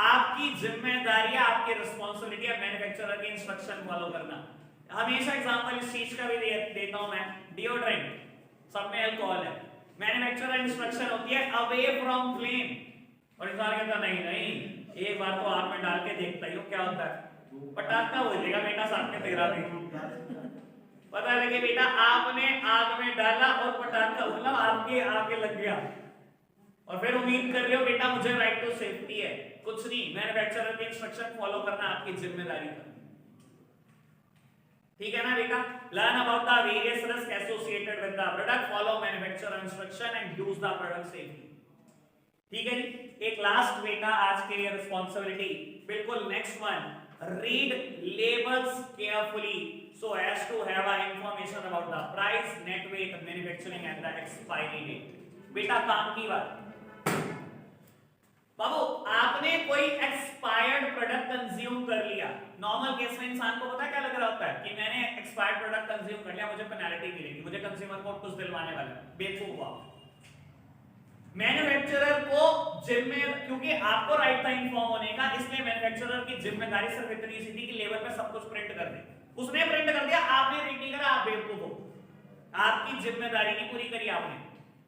आपकी जिम्मेदारी है, आपकी रिस्पांसिबिलिटी है मैन्युफैक्चरर की इंस्ट्रक्शन फॉलो करना। हमेशा एग्जांपल इस चीज का भी देता हूं मैं, डिओड्रेंट सब में अल्कोहल है, मैन्युफैक्चरर इंस्ट्रक्शन होती है अवे फ्रॉम फ्लेम, और इंसान कहता नहीं नहीं एक बार तो आग में डाल के देखता ही हो क्या होता है, पटाखा हो जाएगा बेटा साथ में तेरा भी, पता लगे बेटा आपने आग में डाला और पटाखा मतलब आपके आगे लग गया, और फिर उम्मीद कर रहे हो बेटा मुझे राइट टू सेफ्टी है, कुछ नहीं, मैन्युफैक्चरर की इंस्ट्रक्शन फॉलो करना आपकी जिम्मेदारी है, ठीक है ना बेटा। Learn about the various risk associated with the product, follow manufacturer instruction and use the product safely, ठीक है जी। एक लास्ट बेटा आज के लिए रिस्पांसिबिलिटी, बिल्कुल next one, read labels carefully so as to have a information about the price, net weight, manufacturing and the expiry date। बेटा काम की बात बाबू, आपने कोई एक्सपायर्ड प्रोडक्ट कंज्यूम कर लिया, नॉर्मल केस में इंसान को पता क्या लग रहा होता है कि मैंने एक्सपायर्ड प्रोडक्ट कंज्यूम कर लिया, मुझे पेनल्टी मिलेगी, मुझे कंज्यूमर कोर्ट कुछ दिलवाने वाला है, बेवकूफ हुआ। मैन्युफैक्चरर को जिम्मे, क्योंकि आपको राइट था इन्फॉर्म होने का, इसलिए मैन्युफैक्चरर की जिम्मेदारी सिर्फ इतनी सी थी कि लेबर पे सब कुछ प्रिंट कर दे, उसने प्रिंट कर दिया, आपने रीड नहीं करा, आप बेवकूफ हो, आपकी जिम्मेदारी नहीं पूरी करी आपने।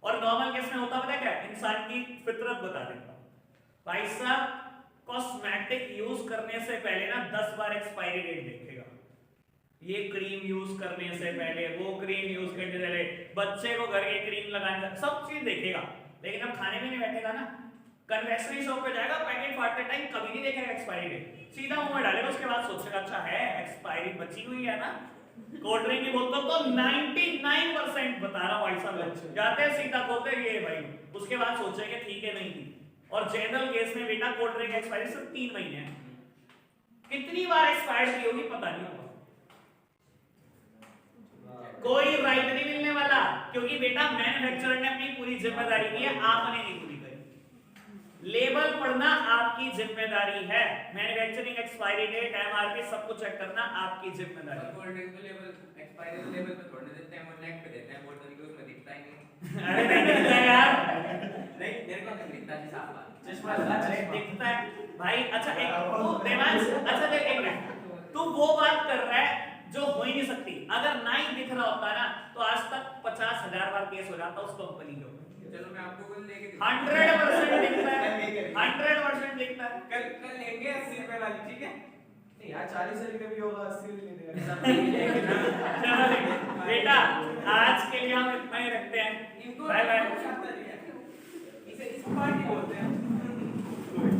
और नॉर्मल केस में होता पता क्या, इंसान की फितरत बता देता भाई साहब, कॉस्मेटिक यूज करने से पहले ना 10 बार एक्सपायरी डेट देखेगा, ये क्रीम यूज करने से पहले, वो क्रीम यूज करने से पहले, बच्चे को घर की क्रीम लगाने, सब चीज देखेगा, लेकिन अब खाने में नहीं बैठेगा ना, कन्फेक्शनरी शॉप पे जाएगा, पैकेट फाड़ते टाइम कभी नहीं देखेगा एक्सपायरी डेट, सीधा मुंह में डालेगा, उसके बाद सोचेगा अच्छा है एक्सपायरी बची हुई है ना। कोल्ड ड्रिंक की बोतल तो 99% बता रहा हूँ भाई साहब, जाते हैं सीधा खोलते हैं ये भाई, उसके बाद सोचेंगे ठीक है नहीं थी। और जनरल केस में बेटा कोल्ड ड्रिंक एक्सपायरी सिर्फ 3 महीने है, कितनी बार एक्सपायर की होगी पता नहीं होगा, कोई राइट नहीं मिलने वाला, क्योंकि बेटा मैन्युफैक्चरर ने अपनी पूरी जिम्मेदारी की है, आपने नहीं पूरी करी। लेबल पढ़ना आपकी जिम्मेदारी है, मैन्युफैक्चरिंग एक्सपायरी डेट एमआरपी सब कुछ चेक करना आपकी जिम्मेदारी है। कोल्ड ड्रिंक तो लेबल एक्सपायरी लेबल पे छोड़ने देते हैं, वो नेक पे देते हैं बोतल के, उसमें दिखता ही नहीं। अरे नहीं दिखता है यार, नहीं मेरे को नहीं दिखता जी, साफ बात। चश्मा अरे दिखता है भाई। अच्छा एक तू देवांश, अच्छा देख एक मिनट, तू वो बात कर रहा है जो हो ही नहीं सकती। अगर ना ही दिख रहा होता ना तो आज तक 50,000 बार केस हो जाता उस कंपनी के ऊपर। चलो मैं आपको कुल लेके 100% दिखता है, 100% दिखता है। कल लेंगे 80 रुपए वाली, ठीक है? नहीं यार 40 रुपए भी होगा, 80 रुपए चलो बेटा आज के लिए हम इतना ही रखते हैं, इनको बाय बाय। इसे इस पार्टी बोलते हैं।